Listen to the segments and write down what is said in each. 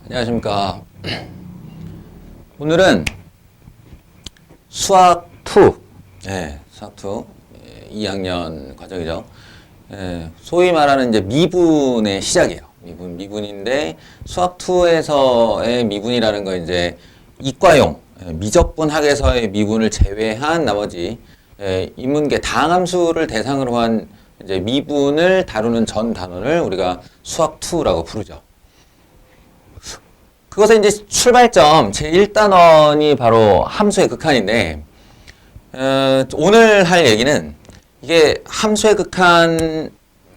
안녕하십니까. 오늘은 수학 2, 수학 2, 2학년 과정이죠. 소위 말하는 이제 미분의 시작이에요. 미분인데 수학 2에서의 미분이라는 건 이제 이과용 미적분 학에서의 미분을 제외한 나머지 인문계 다항함수를 대상으로 한 이제 미분을 다루는 전 단원을 우리가 수학 2라고 부르죠. 그것의 이제 출발점 제1단원이 바로 함수의 극한인데, 오늘 할 얘기는 이게 함수의 극한을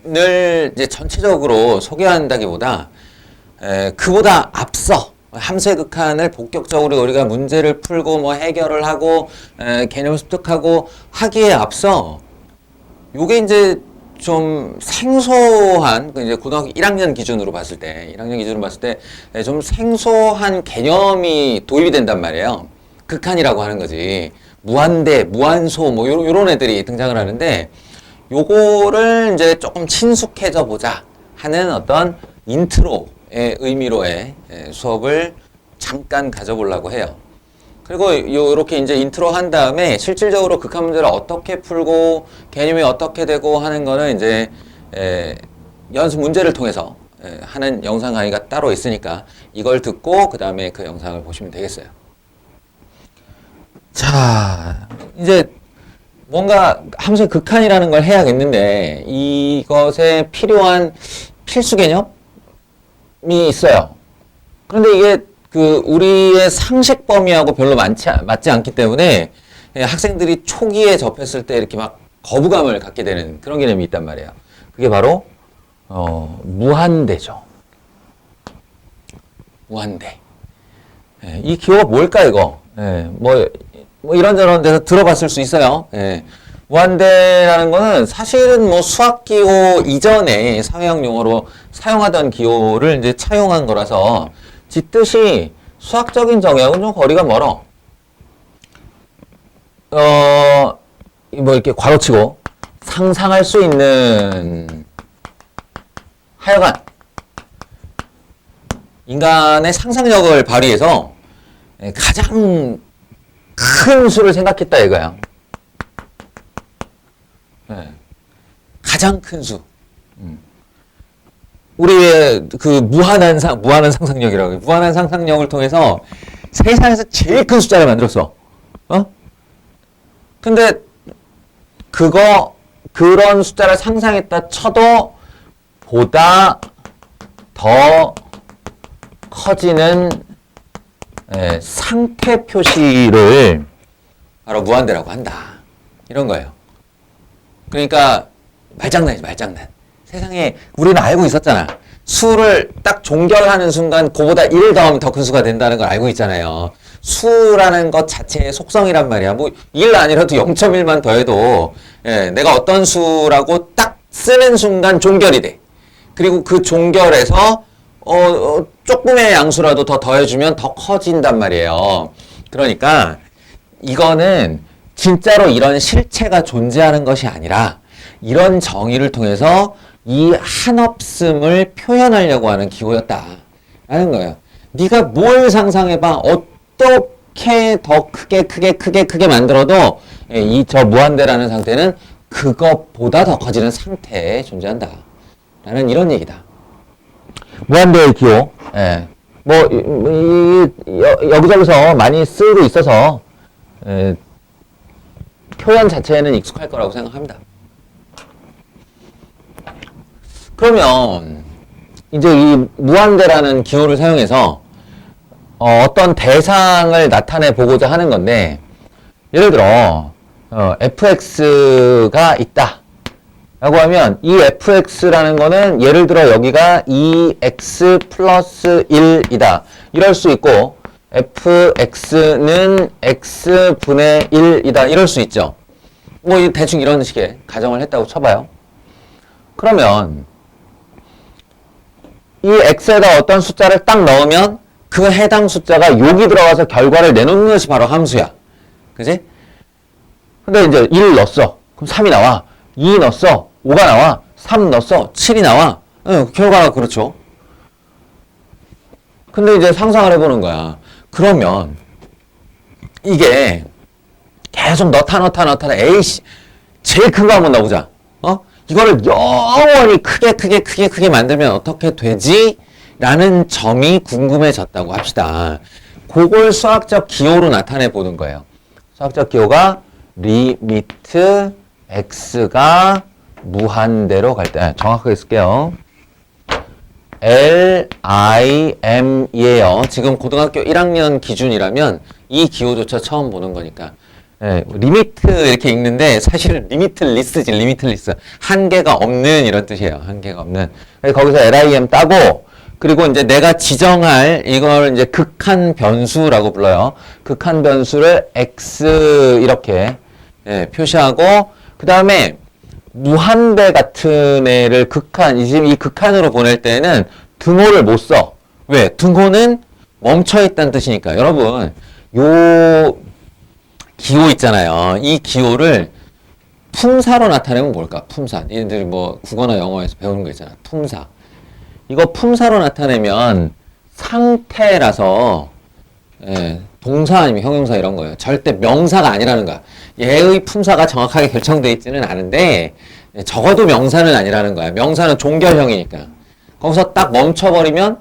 이제 전체적으로 소개한다기보다, 그보다 앞서 함수의 극한을 본격적으로 우리가 문제를 풀고 뭐 해결을 하고, 개념을 습득하고 하기에 앞서, 요게 이제 좀 생소한, 이제 고등학교 1학년 기준으로 봤을 때, 좀 생소한 개념이 도입이 된단 말이에요. 극한이라고 하는 거지. 무한대, 무한소, 뭐, 요런 애들이 등장을 하는데, 요거를 이제 조금 친숙해져 보자 하는 어떤 인트로의 의미로의 수업을 잠깐 가져보려고 해요. 그리고 요렇게 이제 인트로 한 다음에 실질적으로 극한 문제를 어떻게 풀고 개념이 어떻게 되고 하는 거는 이제 연습 문제를 통해서 하는 영상 강의가 따로 있으니까 이걸 듣고 그 다음에 그 영상을 보시면 되겠어요. 자, 이제 뭔가 함수의 극한이라는 걸 해야겠는데 이것에 필요한 필수 개념이 있어요. 그런데 이게 우리의 상식 범위하고 별로 맞지 않기 때문에 학생들이 초기에 접했을 때 이렇게 막 거부감을 갖게 되는 그런 개념이 있단 말이에요. 그게 바로, 무한대죠. 무한대. 이 기호가 뭘까, 이거? 뭐 이런저런 데서 들어봤을 수 있어요. 무한대라는 거는 사실은 뭐 수학 기호 이전에 사회학 용어로 사용하던 기호를 이제 차용한 거라서 짓듯이 수학적인 정의하고는 좀 거리가 멀어. 뭐 이렇게 괄호치고 상상할 수 있는, 하여간 인간의 상상력을 발휘해서 가장 큰 수를 생각했다 이거야. 가장 큰 수. 우리의 무한한 상상력이라고 해요. 무한한 상상력을 통해서 세상에서 제일 큰 숫자를 만들었어. 근데 그런 숫자를 상상했다 쳐도 보다 더 커지는 상태 표시를 바로 무한대라고 한다. 이런 거예요. 그러니까 말장난이지, 말장난. 세상에 우리는 알고 있었잖아. 수를 딱 종결하는 순간 그보다 1 더하면 더 큰 수가 된다는 걸 알고 있잖아요. 수라는 것 자체의 속성이란 말이야. 뭐 1 아니라도 0.1만 더해도 내가 어떤 수라고 딱 쓰는 순간 종결이 돼. 그리고 그 종결에서 조금의 양수라도 더 더해주면 더 커진단 말이에요. 그러니까 이거는 진짜로 이런 실체가 존재하는 것이 아니라 이런 정의를 통해서 이 한없음을 표현하려고 하는 기호였다 라는 거예요. 네가 뭘 상상해봐. 어떻게 더 크게 만들어도 저 무한대라는 상태는 그것보다 더 커지는 상태에 존재한다 라는 이런 얘기다. 무한대의 기호. 여기저기서 많이 쓰고 있어서 표현 자체는 익숙할 거라고 생각합니다. 그러면 이제 이 무한대라는 기호를 사용해서 어떤 대상을 나타내 보고자 하는 건데, 예를 들어 fx가 있다 라고 하면 이 fx라는 거는 예를 들어 여기가 2x 플러스 1이다 이럴 수 있고, fx는 x분의 1이다 이럴 수 있죠. 뭐 대충 이런 식의 가정을 했다고 쳐봐요. 그러면 이 x에다 어떤 숫자를 딱 넣으면 그 해당 숫자가 여기 들어가서 결과를 내놓는 것이 바로 함수야. 그지? 근데 이제 1 넣었어. 그럼 3이 나와. 2 넣었어. 5가 나와. 3 넣었어. 7이 나와. 결과가 그렇죠. 근데 이제 상상을 해보는 거야. 그러면 이게 계속 넣다 에이씨 제일 큰 거 한번 넣어보자. 이거를 영원히 크게 만들면 어떻게 되지? 라는 점이 궁금해졌다고 합시다. 그걸 수학적 기호로 나타내 보는 거예요. 수학적 기호가 리미트 x가 무한대로 갈 때, 정확하게 쓸게요. LIM이에요. 지금 고등학교 1학년 기준이라면 이 기호조차 처음 보는 거니까. 예, 리미트 이렇게 읽는데 사실은 리미트리스지, 리미트리스. 한계가 없는 이런 뜻이에요. 한계가 없는. 거기서 LIM 따고, 그리고 이제 내가 지정할 이걸 이제 극한 변수라고 불러요. 극한 변수를 X 이렇게 표시하고, 그 다음에 무한대 같은 애를 지금 이 극한으로 보낼 때는 등호를 못 써. 왜? 등호는 멈춰있다는 뜻이니까. 여러분, 요 기호 있잖아요. 이 기호를 품사로 나타내면 뭘까? 품사. 얘네들이 뭐 국어나 영어에서 배우는 거 있잖아. 품사. 이거 품사로 나타내면 상태라서 동사 아니면 형용사 이런 거예요. 절대 명사가 아니라는 거야. 얘의 품사가 정확하게 결정되어 있지는 않은데 적어도 명사는 아니라는 거야. 명사는 종결형이니까. 거기서 딱 멈춰버리면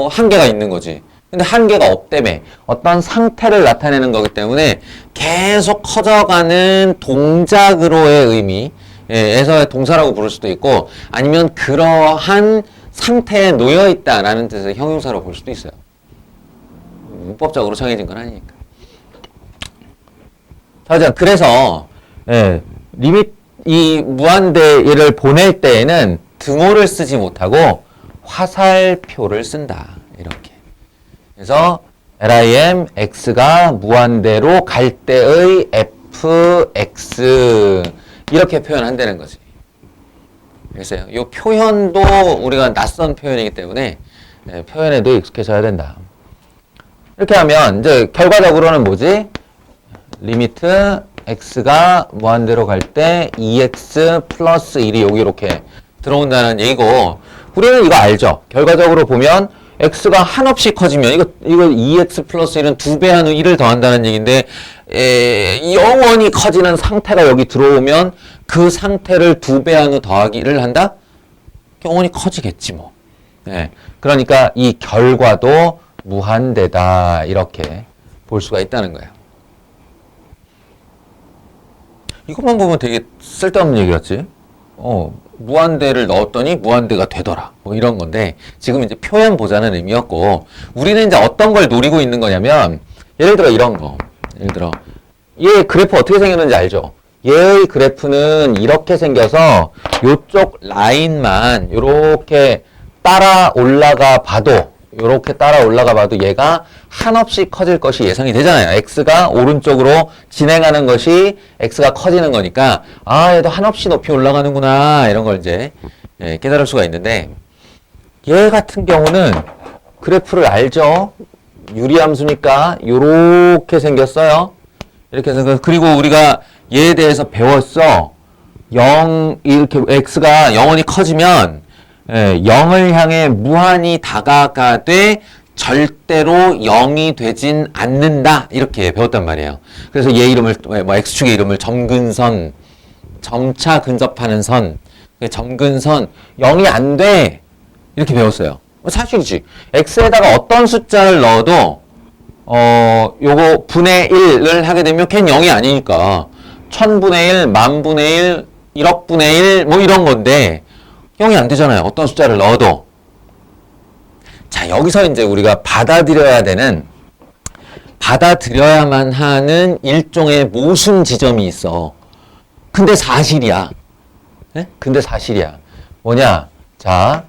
한계가 있는 거지. 근데 한계가 없다며. 어떤 상태를 나타내는 거기 때문에 계속 커져가는 동작으로의 의미 에서 동사라고 부를 수도 있고, 아니면 그러한 상태에 놓여 있다라는 뜻의 형용사로 볼 수도 있어요. 문법적으로 정해진 건 아니니까. 자, 그래서 이 무한대를 보낼 때에는 등호를 쓰지 못하고 화살표를 쓴다. 이렇게. 그래서 LIM x가 무한대로 갈 때의 fx 이렇게 표현한다는 거지. 그래서 이 표현도 우리가 낯선 표현이기 때문에 표현에도 익숙해져야 된다. 이렇게 하면 이제 결과적으로는 뭐지? 리미트 x가 무한대로 갈 때 2x 플러스 1이 여기 이렇게 들어온다는 얘기고, 우리는 이거 알죠? 결과적으로 보면 x가 한없이 커지면 이거 2x 플러스 1은 2배 한 후 1을 더한다는 얘기인데, 영원히 커지는 상태가 여기 들어오면 그 상태를 2배 한 후 더하기를 한다? 영원히 커지겠지 뭐. 그러니까 이 결과도 무한대다 이렇게 볼 수가 있다는 거예요. 이것만 보면 되게 쓸데없는 얘기였지. 무한대를 넣었더니 무한대가 되더라. 뭐 이런 건데, 지금 이제 표현 보자는 의미였고, 우리는 이제 어떤 걸 노리고 있는 거냐면, 예를 들어 이런 거. 예를 들어, 얘 그래프 어떻게 생겼는지 알죠? 얘의 그래프는 이렇게 생겨서 요쪽 라인만 요렇게 따라 올라가 봐도, 얘가 한없이 커질 것이 예상이 되잖아요. x가 오른쪽으로 진행하는 것이 x가 커지는 거니까, 얘도 한없이 높이 올라가는구나 이런 걸 이제 깨달을 수가 있는데, 얘 같은 경우는 그래프를 알죠? 유리함수니까 요렇게 생겼어요. 이렇게 해서, 그리고 우리가 얘에 대해서 배웠어. 이렇게 x가 영원히 커지면 0을 향해 무한히 다가가되 절대로 0이 되진 않는다. 이렇게 배웠단 말이에요. 그래서 얘 이름을, x축의 이름을 점근선, 점차 근접하는 선, 점근선, 0이 안 돼. 이렇게 배웠어요. 사실이지. x에다가 어떤 숫자를 넣어도, 요거 분의 1을 하게 되면 걘 0이 아니니까. 1000분의 1, 만분의 1, 1억분의 1, 뭐 이런 건데, 0이 안 되잖아요. 어떤 숫자를 넣어도. 자, 여기서 이제 우리가 받아들여야만 하는 일종의 모순 지점이 있어. 근데 사실이야. 근데 사실이야. 뭐냐? 자,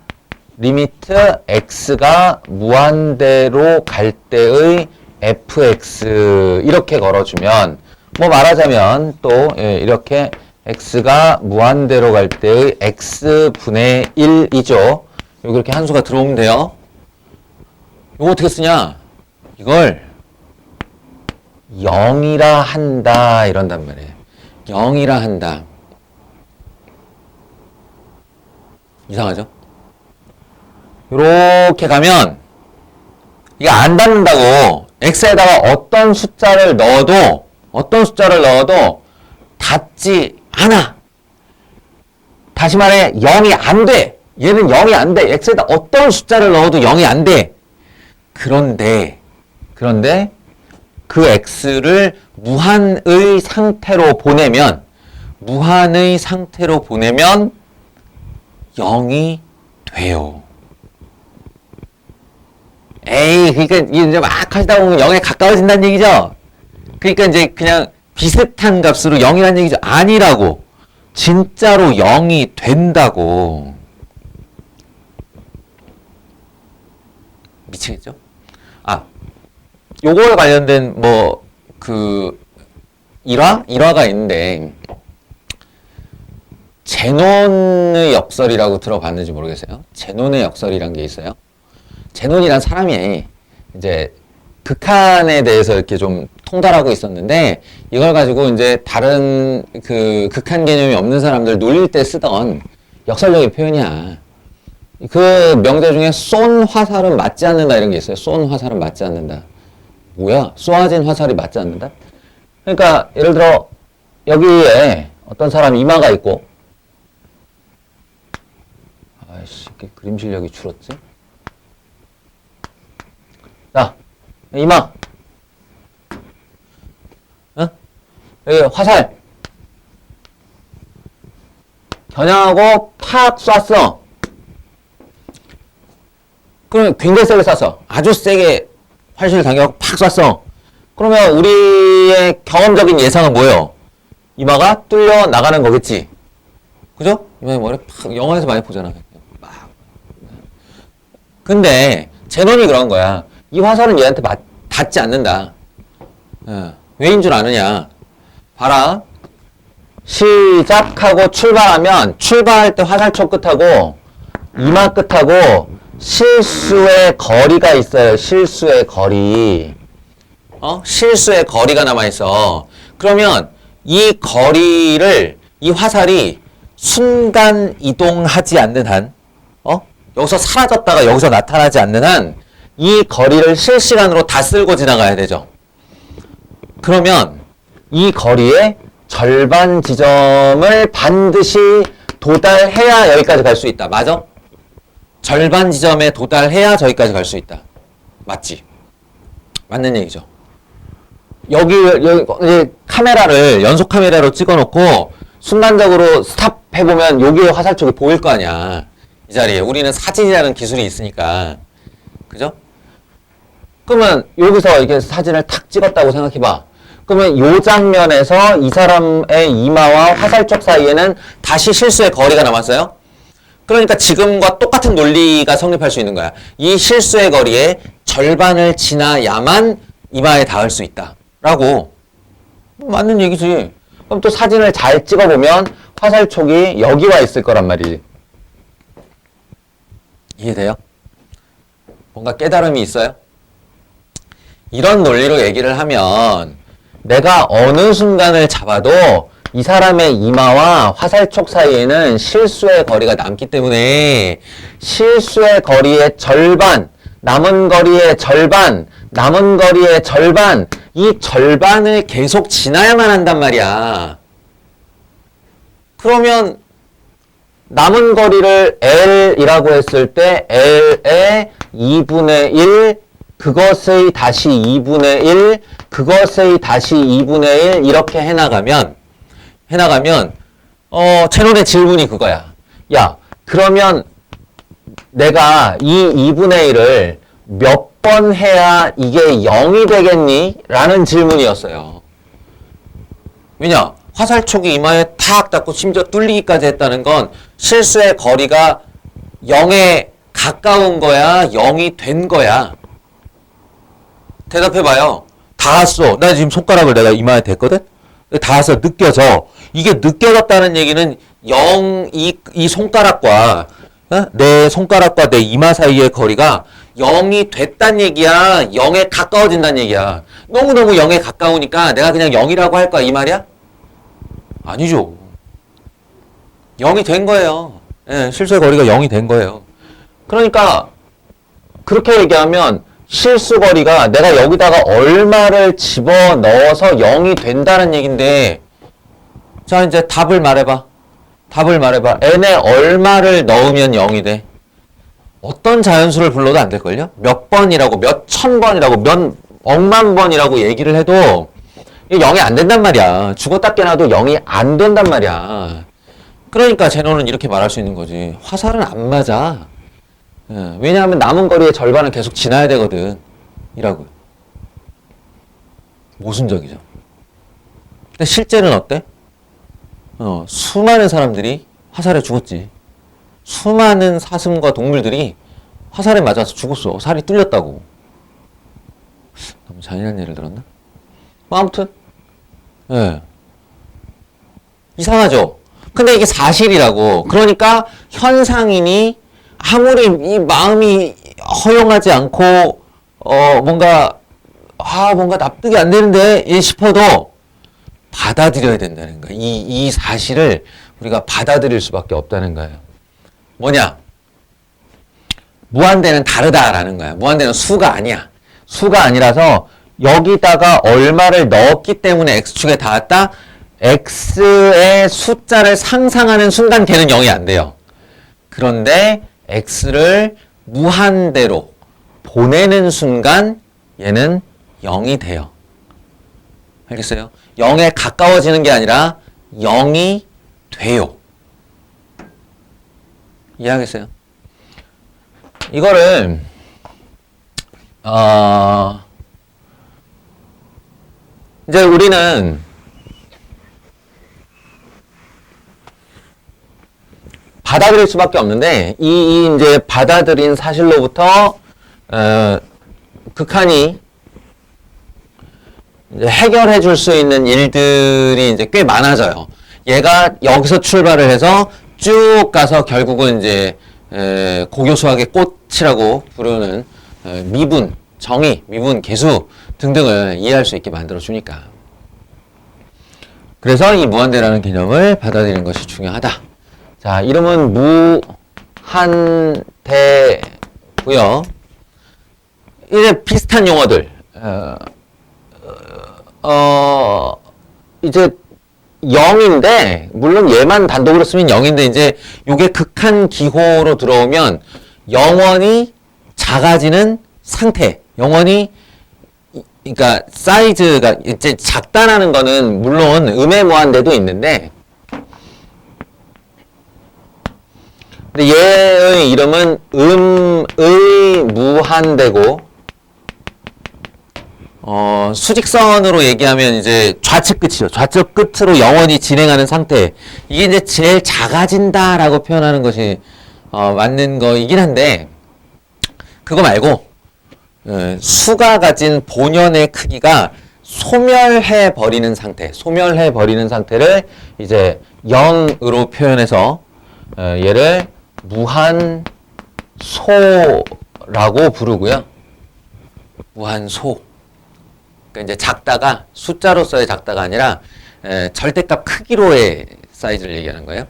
리미트 x가 무한대로 갈 때의 fx 이렇게 걸어주면, 뭐 말하자면 또 이렇게 x가 무한대로 갈 때의 x분의 1이죠. 여기 이렇게 한수가 들어오면 돼요. 이거 어떻게 쓰냐? 이걸 0이라 한다 이런단 말이에요. 0이라 한다. 이상하죠? 이렇게 가면 이게 안 닿는다고 x에다가 어떤 숫자를 넣어도 닿지 않아. 다시 말해 0이 안 돼. 얘는 0이 안 돼. x에다 어떤 숫자를 넣어도 0이 안 돼. 그런데 그 x를 무한의 상태로 보내면 0이 돼요. 에이, 그러니까 이제 막 하시다 보면 0에 가까워진다는 얘기죠. 그러니까 이제 그냥 비슷한 값으로 0이라는 얘기죠. 아니라고. 진짜로 0이 된다고. 미치겠죠? 요거에 관련된 일화가 있는데, 제논의 역설이라고 들어봤는지 모르겠어요. 제논의 역설이란 게 있어요. 제논이란 사람이 이제 극한에 대해서 이렇게 좀 통달하고 있었는데, 이걸 가지고 이제 다른 그 극한 개념이 없는 사람들 놀릴 때 쓰던 역설적인 표현이야. 그 명제 중에 쏜 화살은 맞지 않는다 이런 게 있어요. 쏜 화살은 맞지 않는다. 뭐야? 쏘아진 화살이 맞지 않는다? 그러니까 예를 들어 여기에 어떤 사람 이마가 있고, 아이씨, 그림 실력이 줄었지? 자, 이마. 여기 화살. 겨냥하고 팍 쐈어. 그러면 굉장히 세게 쐈어. 아주 세게 활신을 당겨갖고 팍 쐈어. 그러면 우리의 경험적인 예상은 뭐예요? 이마가 뚫려 나가는 거겠지. 그죠? 이마에 머리 팍, 영화에서 많이 보잖아. 막. 근데 제논이 그런 거야. 이 화살은 얘한테 닿지 않는다. 왜인 줄 아느냐? 봐라. 시작하고 출발하면 출발할 때 화살촉 끝하고 이마 끝하고 실수의 거리가 있어요. 실수의 거리. 실수의 거리가 남아있어. 그러면 이 화살이 순간 이동하지 않는 한, 여기서 사라졌다가 여기서 나타나지 않는 한, 이 거리를 실시간으로 다 쓸고 지나가야 되죠. 그러면 이 거리의 절반 지점을 반드시 도달해야 여기까지 갈 수 있다. 맞아? 절반 지점에 도달해야 저기까지 갈 수 있다. 맞지? 맞는 얘기죠. 여기 카메라를 연속 카메라로 찍어놓고 순간적으로 스탑 해보면 여기에 화살촉이 보일 거 아니야. 이 자리에. 우리는 사진이라는 기술이 있으니까. 그죠? 그러면 여기서 이렇게 사진을 탁 찍었다고 생각해봐. 그러면 이 장면에서 이 사람의 이마와 화살촉 사이에는 다시 실수의 거리가 남았어요. 그러니까 지금과 똑같은 논리가 성립할 수 있는 거야. 이 실수의 거리의 절반을 지나야만 이마에 닿을 수 있다. 라고. 맞는 얘기지. 그럼 또 사진을 잘 찍어보면 화살촉이 여기 와 있을 거란 말이지. 이해돼요? 뭔가 깨달음이 있어요? 이런 논리로 얘기를 하면 내가 어느 순간을 잡아도 이 사람의 이마와 화살촉 사이에는 실수의 거리가 남기 때문에 실수의 거리의 절반, 남은 거리의 절반, 남은 거리의 절반, 이 절반을 계속 지나야만 한단 말이야. 그러면 남은 거리를 L이라고 했을 때 L의 2분의 1, 그것의 다시 2분의 1, 그것의 다시 2분의 1 이렇게 해나가면 채널의 질문이 그거야. 야, 그러면 내가 이 2분의 1을 몇 번 해야 이게 0이 되겠니? 라는 질문이었어요. 왜냐? 화살촉이 이마에 탁 닿고 심지어 뚫리기까지 했다는 건 실수의 거리가 0에 가까운 거야? 0이 된 거야? 대답해봐요. 닿았어. 나 지금 손가락을 내가 이마에 댔거든? 닿아서 느껴져. 이게 느껴졌다는 얘기는 이 손가락과 내 손가락과 내 이마 사이의 거리가 0이 됐단 얘기야. 0에 가까워진다는 얘기야. 너무너무 0에 가까우니까 내가 그냥 0이라고 할 거야. 이 말이야? 아니죠. 0이 된 거예요. 실수의 거리가 0이 된 거예요. 그러니까 그렇게 얘기하면 실수거리가 내가 여기다가 얼마를 집어넣어서 0이 된다는 얘긴데, 자, 이제 답을 말해봐. 답을 말해봐. n에 얼마를 넣으면 0이 돼? 어떤 자연수를 불러도 안 될걸요? 몇 번이라고, 몇 천 번이라고, 몇 억만 번이라고 얘기를 해도 이게 0이 안 된단 말이야. 죽었다 깨나도 0이 안 된단 말이야. 그러니까 제노는 이렇게 말할 수 있는 거지. 화살은 안 맞아. 예, 왜냐하면 남은 거리의 절반은 계속 지나야 되거든. 이라고요. 모순적이죠. 근데 실제는 어때? 수많은 사람들이 화살에 죽었지. 수많은 사슴과 동물들이 화살에 맞아서 죽었어. 살이 뚫렸다고. 너무 잔인한 예를 들었나? 뭐 아무튼 예. 이상하죠? 근데 이게 사실이라고. 그러니까 현상인이 아무리 이 마음이 허용하지 않고 뭔가 납득이 안 되는데 싶어도 받아들여야 된다는 거야. 이 사실을 우리가 받아들일 수밖에 없다는 거예요. 뭐냐? 무한대는 다르다라는 거야. 무한대는 수가 아니야. 수가 아니라서 여기다가 얼마를 넣었기 때문에 x축에 닿았다. x의 숫자를 상상하는 순간 걔는 0이 안 돼요. 그런데 x를 무한대로 보내는 순간 얘는 0이 돼요. 알겠어요? 0에 가까워지는 게 아니라 0이 돼요. 이해하겠어요? 이거를 이제 우리는 받아들일 수밖에 없는데 이 이제 받아들인 사실로부터 극한이 이제 해결해 줄 수 있는 일들이 이제 꽤 많아져요. 얘가 여기서 출발을 해서 쭉 가서 결국은 이제 고교수학의 꽃이라고 부르는 미분, 정의, 미분, 계수 등등을 이해할 수 있게 만들어 주니까. 그래서 이 무한대라는 개념을 받아들이는 것이 중요하다. 자, 이름은 무한대고요. 이제 비슷한 용어들. 이제 0인데, 물론 얘만 단독으로 쓰면 0인데, 이제 요게 극한 기호로 들어오면 영원히 작아지는 상태. 영원히, 그러니까 사이즈가 이제 작다라는 거는 물론 음의 무한대도 있는데, 근데 얘의 이름은 음의 무한대고, 수직선으로 얘기하면 이제 좌측 끝이죠. 좌측 끝으로 영원히 진행하는 상태. 이게 이제 제일 작아진다라고 표현하는 것이, 맞는 거이긴 한데, 그거 말고, 수가 가진 본연의 크기가 소멸해버리는 상태, 소멸해버리는 상태를 이제 0으로 표현해서, 얘를 무한소라고 부르고요. 무한소. 그러니까 이제 작다가 숫자로서의 작다가 아니라 절대값 크기로의 사이즈를 얘기하는 거예요.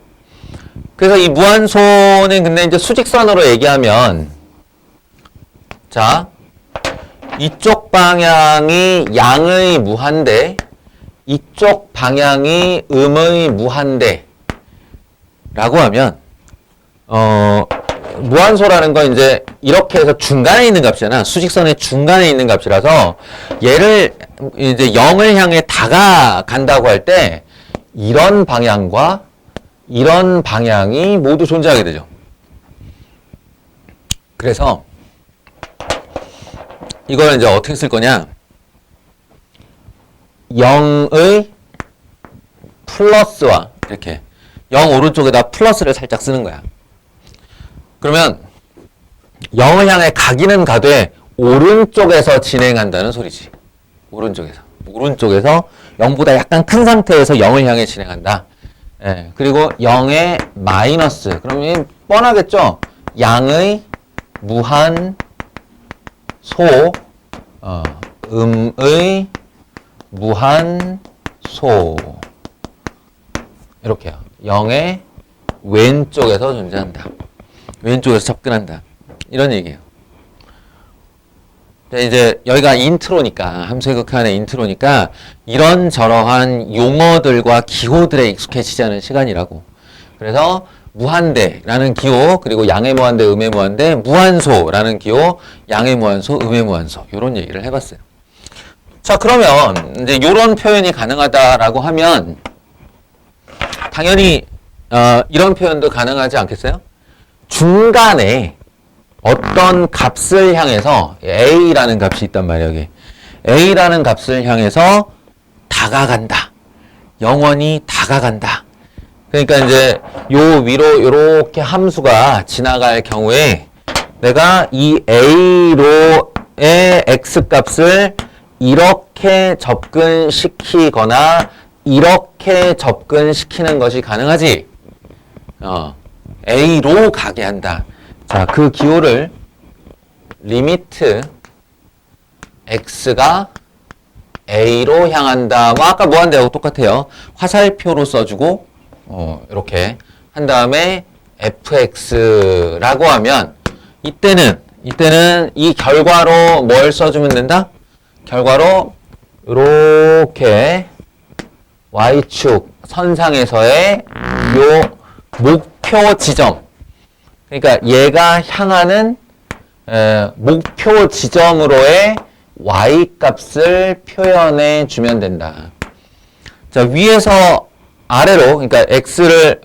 그래서 이 무한소는 근데 이제 수직선으로 얘기하면 자, 이쪽 방향이 양의 무한대, 이쪽 방향이 음의 무한대 라고 하면 무한소라는 건 이제 이렇게 해서 중간에 있는 값이잖아. 수직선의 중간에 있는 값이라서 얘를 이제 0을 향해 다가간다고 할 때 이런 방향과 이런 방향이 모두 존재하게 되죠. 그래서 이걸 이제 어떻게 쓸 거냐? 0의 플러스와 이렇게 0 오른쪽에다 플러스를 살짝 쓰는 거야. 그러면 0을 향해 가기는 가되 오른쪽에서 진행한다는 소리지. 오른쪽에서 0보다 약간 큰 상태에서 0을 향해 진행한다. 예, 그리고 0의 마이너스. 그러면 뻔하겠죠? 양의 무한 소, 음의 무한 소. 이렇게요. 0의 왼쪽에서 존재한다. 왼쪽에서 접근한다. 이런 얘기예요. 이제 여기가 인트로니까, 함수의 극한의 인트로니까 이런저러한 용어들과 기호들에 익숙해지지 않은 시간이라고. 그래서 무한대라는 기호, 그리고 양의 무한대, 음의 무한대, 무한소라는 기호, 양의 무한소, 음의 무한소, 이런 얘기를 해봤어요. 자, 그러면 이제 이런 표현이 가능하다라고 하면 당연히 이런 표현도 가능하지 않겠어요? 중간에 어떤 값을 향해서 a라는 값이 있단 말이에요. 여기 a라는 값을 향해서 다가간다. 영원히 다가간다. 그러니까 이제 요 위로 요렇게 함수가 지나갈 경우에 내가 이 a로의 x 값을 이렇게 접근시키거나 이렇게 접근시키는 것이 가능하지. a로 가게 한다. 자, 그 기호를 리미트 x가 a로 향한다. 뭐 아까 무한대하고 똑같아요. 화살표로 써주고 이렇게 한 다음에 fx라고 하면 이때는 이 결과로 뭘 써주면 된다? 결과로 이렇게 y축 선상에서의 요 목표 지점, 그러니까 얘가 향하는 목표 지점으로의 y값을 표현해 주면 된다. 자, 위에서 아래로, 그러니까 x를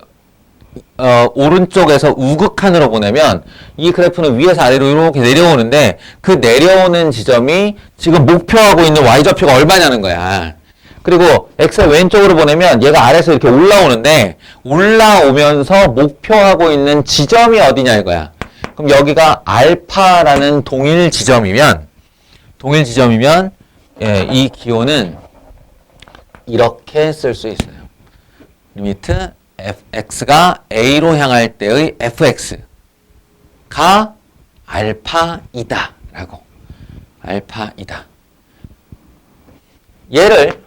오른쪽에서 우극한으로 보내면 이 그래프는 위에서 아래로 이렇게 내려오는데 그 내려오는 지점이 지금 목표하고 있는 y좌표가 얼마냐는 거야. 그리고 x를 왼쪽으로 보내면 얘가 아래에서 이렇게 올라오는데 올라오면서 목표하고 있는 지점이 어디냐 이거야. 그럼 여기가 알파라는 동일 지점이면 예, 이 기호는 이렇게 쓸 수 있어요. 리미트 fx가 a로 향할 때의 fx가 알파이다 라고. 알파이다. 얘를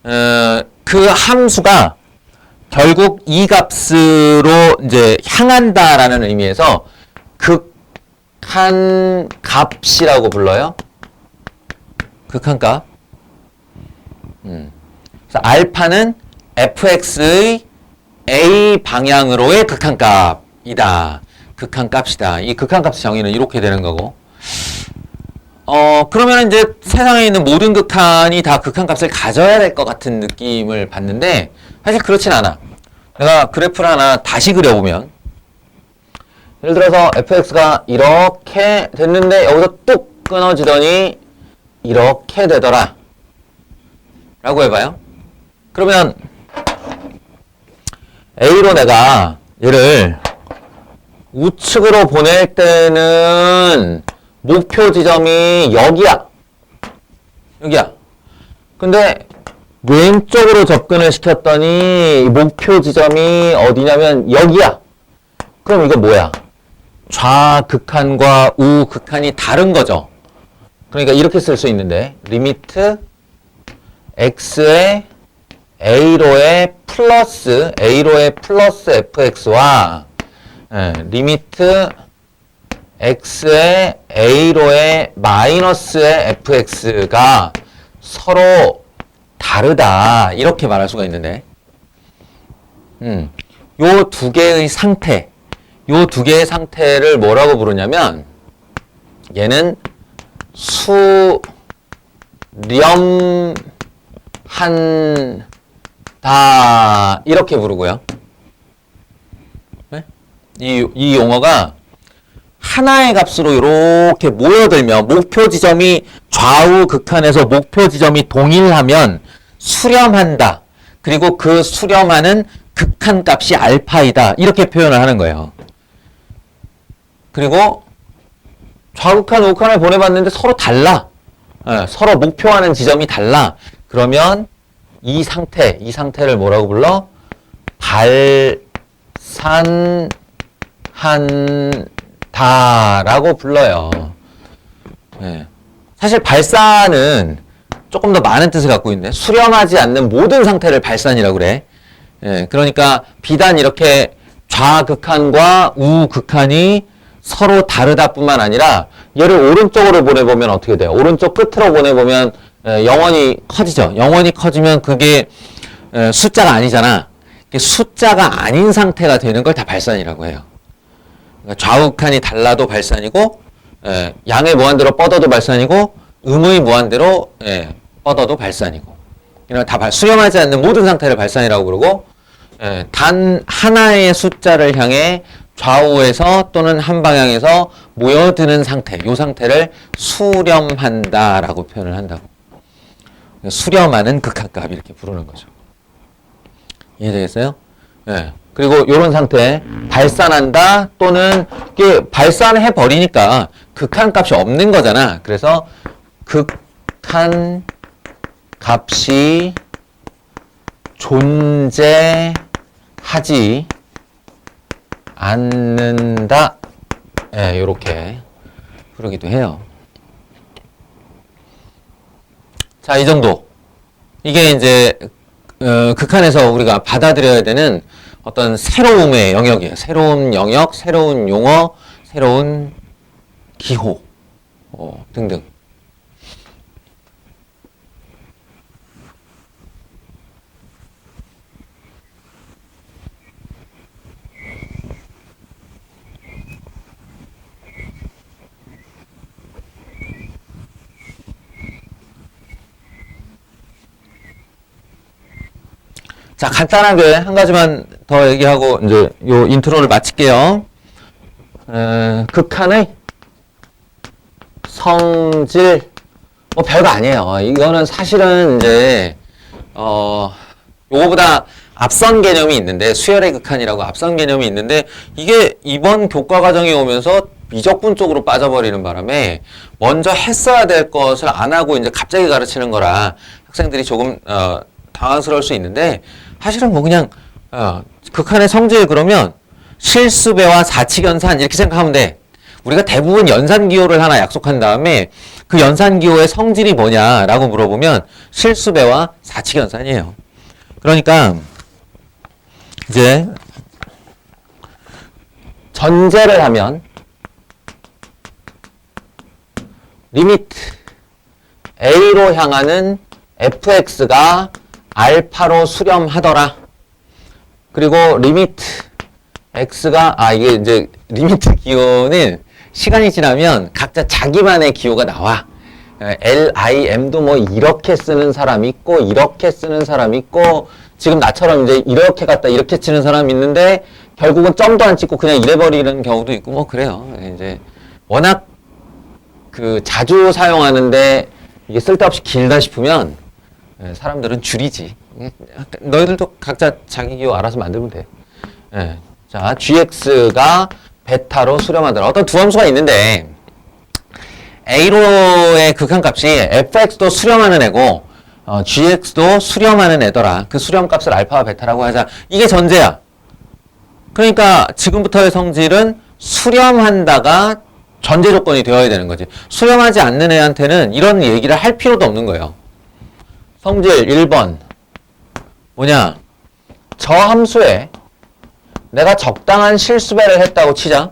그 함수가 결국 이 값으로 이제 향한다라는 의미에서 극한 값이라고 불러요. 극한 값. 그래서 알파는 fx의 a 방향으로의 극한 값이다. 극한 값이다. 이 극한 값의 정의는 이렇게 되는 거고. 그러면 이제 세상에 있는 모든 극한이 다 극한 값을 가져야 될 것 같은 느낌을 받는데 사실 그렇진 않아. 내가 그래프를 하나 다시 그려보면 예를 들어서 fx가 이렇게 됐는데 여기서 뚝 끊어지더니 이렇게 되더라 라고 해봐요. 그러면 a로 내가 얘를 우측으로 보낼 때는 목표 지점이 여기야. 근데 왼쪽으로 접근을 시켰더니 목표 지점이 어디냐면 여기야. 그럼 이거 뭐야? 좌극한과 우극한이 다른 거죠. 그러니까 이렇게 쓸 수 있는데 리미트 x의 a로의 플러스 fx와 리미트 x의 a로의 마이너스의 fx가 서로 다르다 이렇게 말할 수가 있는데 요 두 개의 상태를 뭐라고 부르냐면 얘는 수렴한다 이렇게 부르고요. 네? 이 용어가 하나의 값으로 이렇게 모여들면 목표 지점이 좌우 극한에서 목표 지점이 동일하면 수렴한다. 그리고 그 수렴하는 극한 값이 알파이다. 이렇게 표현을 하는 거예요. 그리고 좌극한, 우극한을 보내봤는데 서로 달라. 서로 목표하는 지점이 달라. 그러면 이 상태를 뭐라고 불러? 발산한다라고 불러요. 네. 사실 발산은 조금 더 많은 뜻을 갖고 있는데 수렴하지 않는 모든 상태를 발산이라고 그래. 예, 그러니까 비단 이렇게 좌극한과 우극한이 서로 다르다뿐만 아니라 얘를 오른쪽으로 보내보면 어떻게 돼요? 오른쪽 끝으로 보내보면 영원히 커지죠. 영원히 커지면 그게 숫자가 아니잖아. 숫자가 아닌 상태가 되는 걸 다 발산이라고 해요. 그러니까 좌우칸이 달라도 발산이고 양의 무한대로 뻗어도 발산이고 음의 무한대로 뻗어도 발산이고 이런 다 수렴하지 않는 모든 상태를 발산이라고 그러고 단 하나의 숫자를 향해 좌우에서 또는 한 방향에서 모여드는 상태, 이 상태를 수렴한다라고 표현을 한다고. 수렴하는 극한값 이렇게 부르는 거죠. 이해되겠어요? 네. 그리고 이런 상태 발산한다 또는 이게 발산해 버리니까 극한값이 없는 거잖아. 그래서 극한값이 존재하지 않는다. 예, 요렇게 부르기도 해요. 자, 이 정도. 이게 이제 극한에서 우리가 받아들여야 되는 어떤 새로움의 영역이에요. 새로운 영역, 새로운 용어, 새로운 기호 등등. 자, 간단하게 한 가지만 더 얘기하고 이제 요 인트로를 마칠게요. 극한의 성질 뭐 별거 아니에요. 이거는 사실은 이제 요거보다 앞선 개념이 있는데 수열의 극한이라고 앞선 개념이 있는데 이게 이번 교과 과정에 오면서 미적분 쪽으로 빠져버리는 바람에 먼저 했어야 될 것을 안 하고 이제 갑자기 가르치는 거라 학생들이 조금 당황스러울 수 있는데 사실은 뭐 그냥 극한의 성질 그러면 실수배와 사칙연산 이렇게 생각하면 돼. 우리가 대부분 연산기호를 하나 약속한 다음에 그 연산기호의 성질이 뭐냐라고 물어보면 실수배와 사칙연산이에요. 그러니까 이제 전제를 하면 리미트 A로 향하는 fx가 알파로 수렴하더라. 그리고 리미트 x가 이게 이제 리미트 기호는 시간이 지나면 각자 자기만의 기호가 나와. LIM도 뭐 이렇게 쓰는 사람 있고 이렇게 쓰는 사람 있고 지금 나처럼 이제 이렇게 갖다 이렇게 치는 사람 있는데 결국은 점도 안 찍고 그냥 이래버리는 경우도 있고 뭐 그래요. 이제 워낙 그 자주 사용하는데 이게 쓸데없이 길다 싶으면 사람들은 줄이지. 너희들도 각자 자기 기호 알아서 만들면 돼. 자, gx가 베타로 수렴하더라. 어떤 두 함수가 있는데 a로의 극한값이 fx도 수렴하는 애고 gx도 수렴하는 애더라. 그 수렴값을 알파와 베타라고 하자. 이게 전제야. 그러니까 지금부터의 성질은 수렴한다가 전제 조건이 되어야 되는 거지. 수렴하지 않는 애한테는 이런 얘기를 할 필요도 없는 거예요. 성질 1번 뭐냐? 저 함수에 내가 적당한 실수배를 했다고 치자.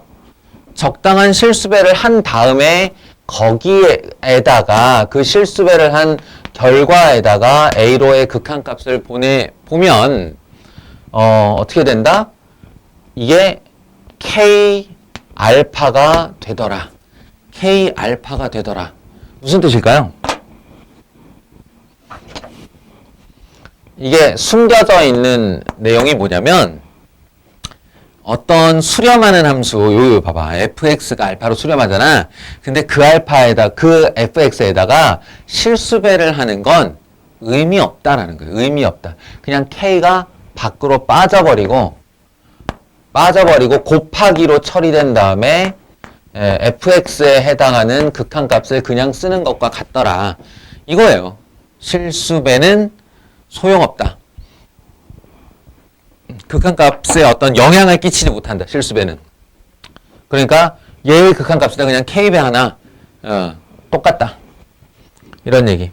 적당한 실수배를 한 다음에 거기에다가 그 실수배를 한 결과에다가 A로의 극한값을 보면 어떻게 된다? 이게 K 알파가 되더라. K 알파가 되더라. 무슨 뜻일까요? 이게 숨겨져 있는 내용이 뭐냐면 어떤 수렴하는 함수 요 봐봐. fx가 알파로 수렴하잖아. 근데 그 알파에다 그 fx에다가 실수배를 하는 건 의미 없다라는 거예요. 의미 없다. 그냥 k가 밖으로 빠져버리고 곱하기로 처리된 다음에 fx에 해당하는 극한값을 그냥 쓰는 것과 같더라. 이거예요. 실수배는 소용없다. 극한값에 어떤 영향을 끼치지 못한다. 실수배는. 그러니까 얘의 극한값이다. 그냥 k배 하나 똑같다. 이런 얘기.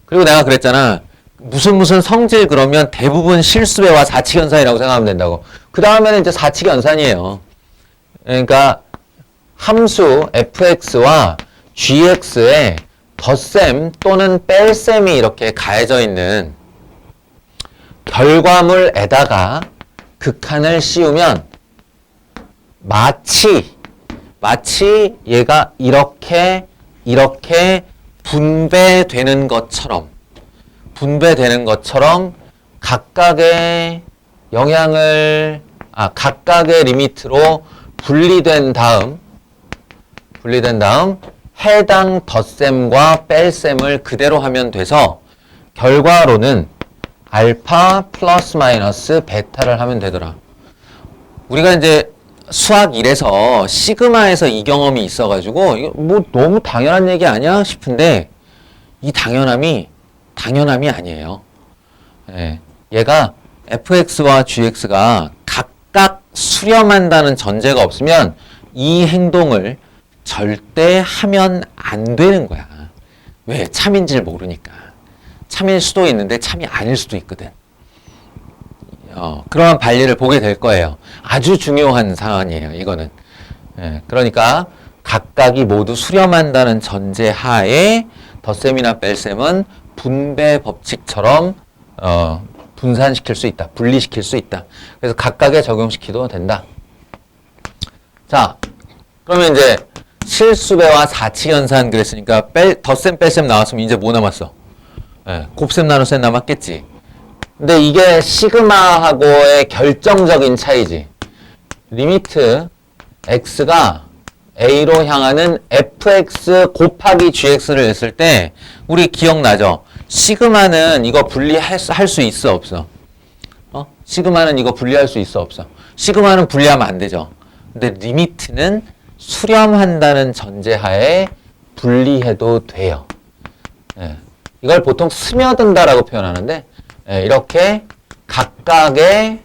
그리고 내가 그랬잖아. 무슨 성질 그러면 대부분 실수배와 사칙연산이라고 생각하면 된다고. 그 다음에는 이제 사칙연산이에요. 그러니까 함수 fx와 gx에 덧셈 또는 뺄셈이 이렇게 가해져 있는 결과물에다가 극한을 씌우면 마치 얘가 이렇게 분배되는 것처럼 각각의 영향을 각각의 리미트로 분리된 다음 해당 덧셈과 뺄셈을 그대로 하면 돼서 결과로는 알파 플러스 마이너스 베타를 하면 되더라. 우리가 이제 수학 1에서 시그마에서 이 경험이 있어가지고 이거 뭐 너무 당연한 얘기 아니야 싶은데 이 당연함이 아니에요. 예, 얘가 fx와 gx가 각각 수렴한다는 전제가 없으면 이 행동을 절대 하면 안 되는 거야. 왜? 참인지를 모르니까. 참일 수도 있는데 참이 아닐 수도 있거든. 그러한 반리를 보게 될 거예요. 아주 중요한 사안이에요, 이거는. 예, 그러니까 각각이 모두 수렴한다는 전제 하에 덧셈이나 뺄셈은 분배 법칙처럼 분산시킬 수 있다. 분리시킬 수 있다. 그래서 각각에 적용시켜도 된다. 자, 그러면 이제 실수배와 사칙연산 그랬으니까 덧셈 뺄셈 나왔으면 이제 뭐 남았어? 예, 곱셈 나눗셈 남았겠지. 근데 이게 시그마하고의 결정적인 차이지. 리미트 x가 a로 향하는 fx 곱하기 gx를 했을 때 우리 기억나죠? 시그마는 이거 분리할 수 있어 없어? 시그마는 이거 분리할 수 있어 없어? 시그마는 분리하면 안 되죠. 근데 리미트는 수렴한다는 전제하에 분리해도 돼요. 예. 이걸 보통 스며든다라고 표현하는데 이렇게 각각의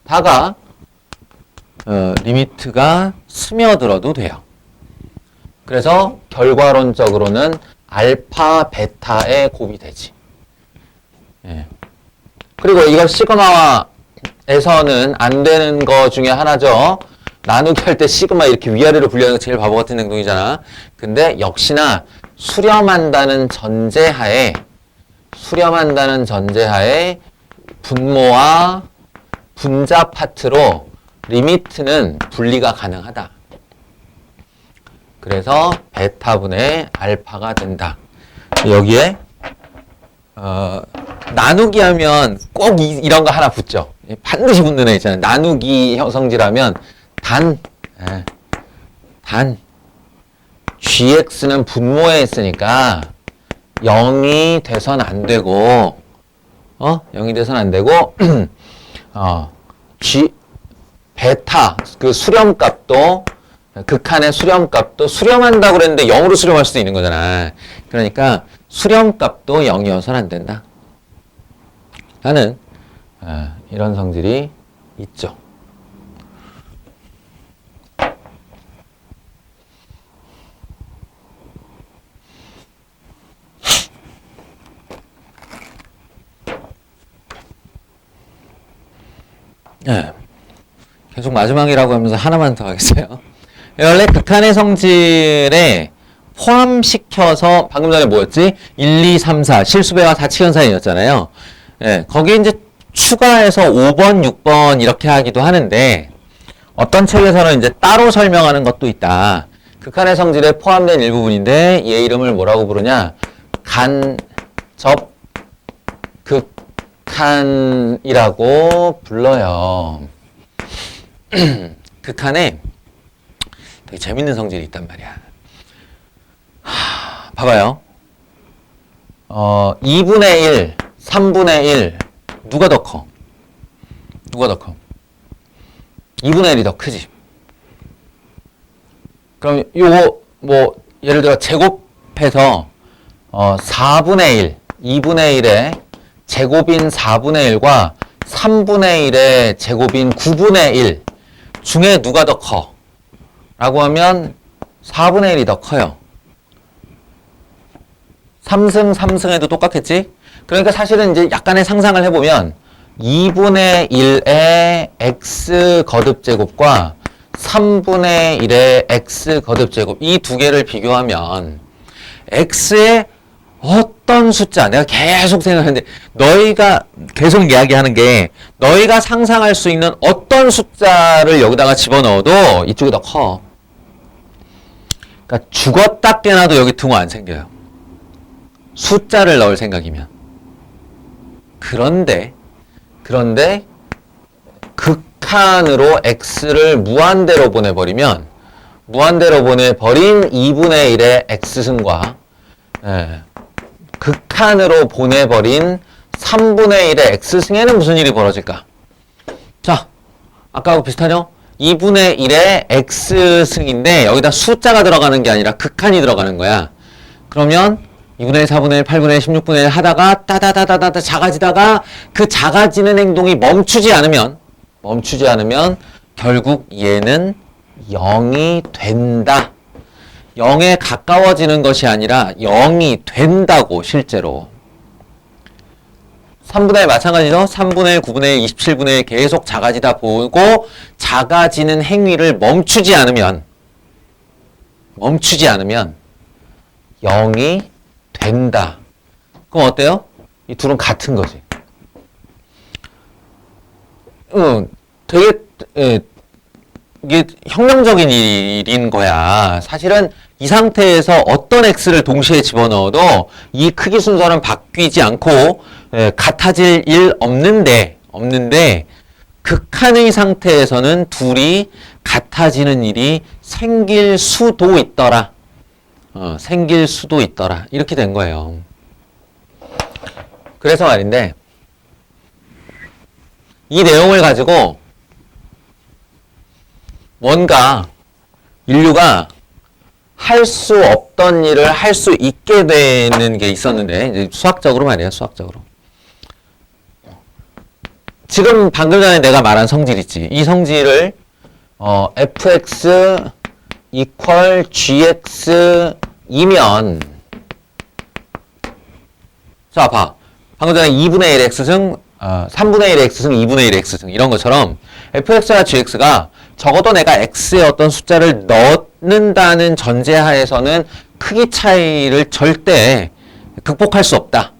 다가 리미트가 스며들어도 돼요. 그래서 결과론적으로는 알파, 베타의 곱이 되지. 예. 그리고 이걸 시그마에서는 안 되는 거 중에 하나죠. 나누기 할 때 시그마 이렇게 위아래로 분리하는 거 제일 바보 같은 행동이잖아. 근데 역시나 수렴한다는 전제하에 분모와 분자 파트로 리미트는 분리가 가능하다. 그래서 베타분의 알파가 된다. 여기에 나누기 하면 꼭 이런 거 하나 붙죠. 반드시 붙는 애 있잖아요. 나누기 성질하면 단 gx는 분모에 있으니까 0이 돼선 안 되고 0이 돼선 안 되고 베타 그 수렴값도 극한의 수렴값도 수렴한다고 그랬는데 0으로 수렴할 수도 있는 거잖아. 그러니까 수렴값도 0이어서는 안 된다. 라는 이런 성질이 있죠. 네. 계속 마지막이라고 하면서 하나만 더 하겠어요. 원래 극한의 성질에 포함시켜서 방금 전에 뭐였지? 1, 2, 3, 4 실수배와 사칙연산이었잖아요. 네, 거기 이제 추가해서 5번, 6번 이렇게 하기도 하는데 어떤 책에서는 이제 따로 설명하는 것도 있다. 극한의 성질에 포함된 일부분인데 얘 이름을 뭐라고 부르냐? 간접 극한이라고 불러요. 극한에 되게 재밌는 성질이 있단 말이야. 봐봐요. 2분의 1, 3분의 1 누가 더 커? 2분의 1이 더 크지. 그럼 요거 뭐 예를 들어 제곱해서 4분의 1, 2분의 1의 제곱인 4분의 1과 3분의 1의 제곱인 9분의 1 중에 누가 더 커? 라고 하면 4분의 1이 더 커요. 3승, 3승에도 똑같겠지? 그러니까 사실은 이제 약간의 상상을 해보면 2분의 1의 x 거듭제곱과 3분의 1의 x 거듭제곱 이 두 개를 비교하면 x의 어떤 숫자 내가 계속 생각하는데 너희가 계속 이야기하는 게 너희가 상상할 수 있는 어떤 숫자를 여기다가 집어넣어도 이쪽이 더 커. 그러니까 죽었다 깨나도 여기 등호 안 생겨요. 숫자를 넣을 생각이면. 그런데 극한으로 x를 무한대로 보내버리면 무한대로 보내버린 2분의 1의 x승과 극한으로 보내버린 3분의 1의 x승에는 무슨 일이 벌어질까? 자, 아까하고 비슷하죠? 2분의 1의 x승인데 여기다 숫자가 들어가는 게 아니라 극한이 들어가는 거야. 그러면 2분의 1, 4분의 1, 8분의 1, 16분의 1 하다가 따다다다다 작아지다가 그 작아지는 행동이 멈추지 않으면 결국 얘는 0이 된다. 0에 가까워지는 것이 아니라 0이 된다고 실제로. 3분의 1 마찬가지죠. 3분의 1, 9분의 1, 27분의 1 계속 작아지다 보고 작아지는 행위를 멈추지 않으면 0이 된다. 그럼 어때요? 이 둘은 같은 거지. 되게 이게 혁명적인 일인 거야. 사실은 이 상태에서 어떤 x를 동시에 집어넣어도 이 크기 순서는 바뀌지 않고 같아질 일 없는데 극한의 상태에서는 둘이 같아지는 일이 생길 수도 있더라. 생길 수도 있더라. 이렇게 된 거예요. 그래서 말인데 이 내용을 가지고 뭔가 인류가 할 수 없던 일을 할 수 있게 되는 게 있었는데 이제 수학적으로 말이에요. 수학적으로. 지금 방금 전에 내가 말한 성질 있지. 이 성질을 fx equal gx이면 자, 봐. 방금 전에 2분의 1 x승 3분의 1 x승 2분의 1 x승 이런 것처럼 fx와 gx가 적어도 내가 x의 어떤 숫자를 넣는다는 전제하에서는 크기 차이를 절대 극복할 수 없다.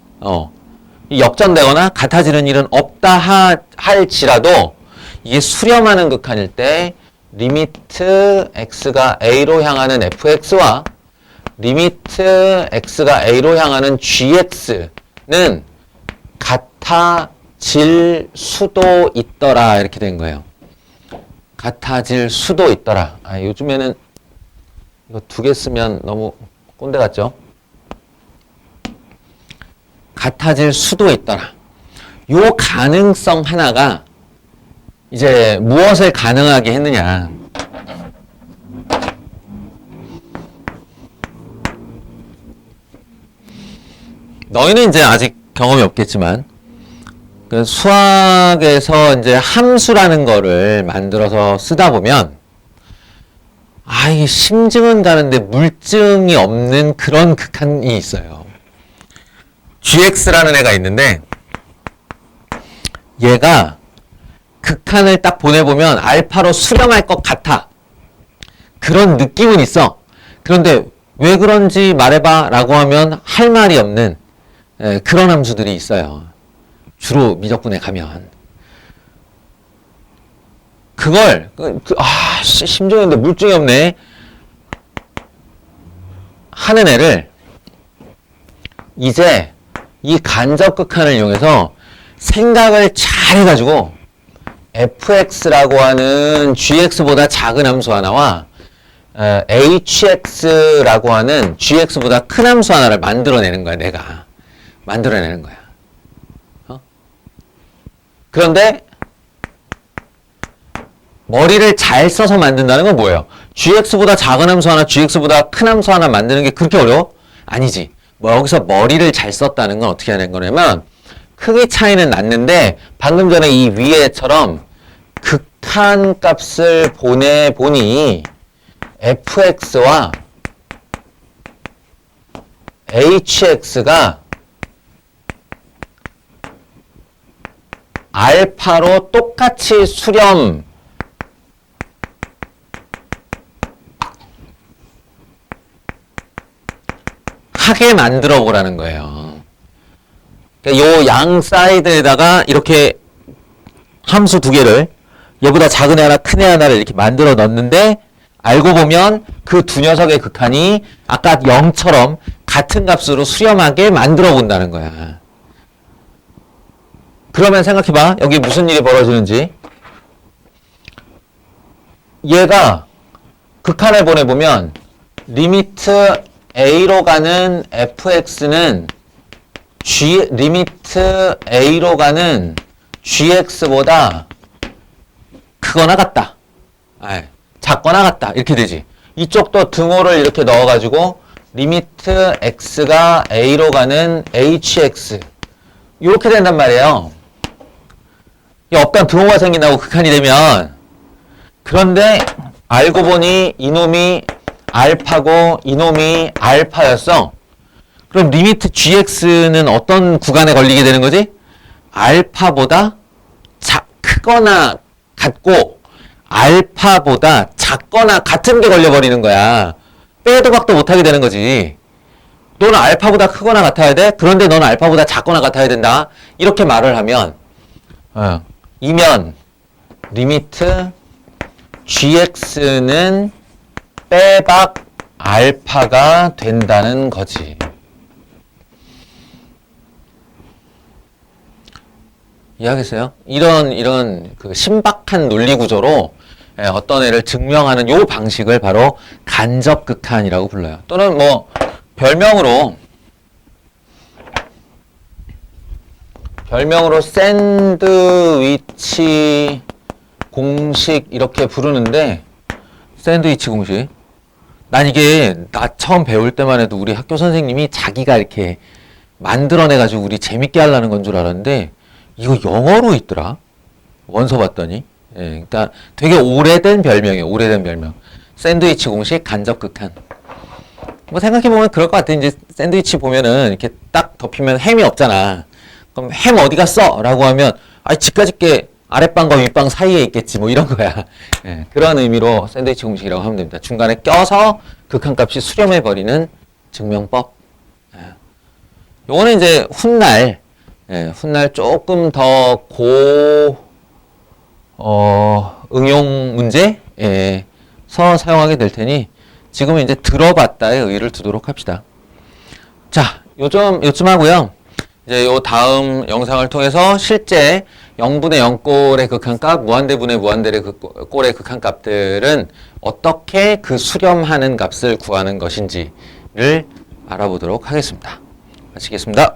역전되거나 같아지는 일은 없다 할지라도 이게 수렴하는 극한일 때 리미트 x가 a로 향하는 fx와 리미트 x가 a로 향하는 gx는 같아질 수도 있더라 이렇게 된 거예요. 같아질 수도 있더라. 요즘에는 이거 두 개 쓰면 너무 꼰대 같죠? 같아질 수도 있더라. 요 가능성 하나가 이제 무엇을 가능하게 했느냐. 너희는 이제 아직 경험이 없겠지만 그 수학에서 이제 함수라는 거를 만들어서 쓰다 보면 이게 심증은 가는데 물증이 없는 그런 극한이 있어요. gx라는 애가 있는데 얘가 극한을 딱 보내보면 알파로 수렴할 것 같아. 그런 느낌은 있어. 그런데 왜 그런지 말해봐 라고 하면 할 말이 없는 그런 함수들이 있어요. 주로 미적분에 가면 그걸 심정인데 물증이 없네 하는 애를 이제 이 간접 극한을 이용해서 생각을 잘 해가지고 fx라고 하는 gx보다 작은 함수 하나와 hx라고 하는 gx보다 큰 함수 하나를 만들어내는 거야. 내가 만들어내는 거야. 그런데 머리를 잘 써서 만든다는 건 뭐예요? gx보다 작은 함수 하나, gx보다 큰 함수 하나 만드는 게 그렇게 어려워? 아니지. 여기서 머리를 잘 썼다는 건 어떻게 하는 거냐면 크기 차이는 났는데 방금 전에 이 위에처럼 극한 값을 보내보니 fx와 hx가 알파로 똑같이 수렴하는 하게 만들어 보라는 거예요. 요 양 사이드에다가 이렇게 함수 두 개를 얘보다 작은 애 하나 큰 애 하나를 이렇게 만들어 넣는데 알고 보면 그 두 녀석의 극한이 아까 0처럼 같은 값으로 수렴하게 만들어 본다는 거야. 그러면 생각해봐. 여기 무슨 일이 벌어지는지. 얘가 극한을 보내보면 리미트 a로 가는 fx는 리미트 a로 가는 gx보다 크거나 같다. 작거나 같다. 이렇게 되지. 이쪽도 등호를 이렇게 넣어가지고 리미트 x가 a로 가는 hx 이렇게 된단 말이에요. 어떤 등호가 생긴다고 극한이 되면. 그런데 알고 보니 이놈이 알파고 이놈이 알파였어. 그럼 리미트 gx는 어떤 구간에 걸리게 되는 거지? 알파보다 크거나 같고 알파보다 작거나 같은 게 걸려버리는 거야. 빼도 박도 못하게 되는 거지. 너는 알파보다 크거나 같아야 돼? 그런데 너는 알파보다 작거나 같아야 된다. 이렇게 말을 하면 이면 리미트 gx는 빼박 알파가 된다는 거지. 이해하겠어요? 이런 그 신박한 논리 구조로 어떤 애를 증명하는 요 방식을 바로 간접극한이라고 불러요. 또는 뭐 별명으로 샌드위치 공식 이렇게 부르는데, 샌드위치 공식. 난 이게 나 처음 배울 때만 해도 우리 학교 선생님이 자기가 이렇게 만들어내가지고 우리 재밌게 하려는 건 줄 알았는데 이거 영어로 있더라. 원서 봤더니. 그러니까 되게 오래된 별명이에요. 오래된 별명. 샌드위치 공식 간접극한. 뭐 생각해보면 그럴 것 같아. 이제 샌드위치 보면은 이렇게 딱 덮이면 햄이 없잖아. 그럼 햄 어디 갔어? 라고 하면 집까지 게 아랫방과 윗방 사이에 있겠지 뭐 이런 거야. 그런 의미로 샌드위치 공식이라고 하면 됩니다. 중간에 껴서 극한값이 수렴해버리는 증명법. 요거는 이제 훗날 조금 더 응용 문제에서 사용하게 될 테니 지금은 이제 들어봤다의 의의를 두도록 합시다. 자, 요쯤 하고요. 이제 요 다음 영상을 통해서 실제 0분의 0꼴의 극한값, 무한대분의 무한대의 꼴의 극한값들은 어떻게 그 수렴하는 값을 구하는 것인지를 알아보도록 하겠습니다. 마치겠습니다.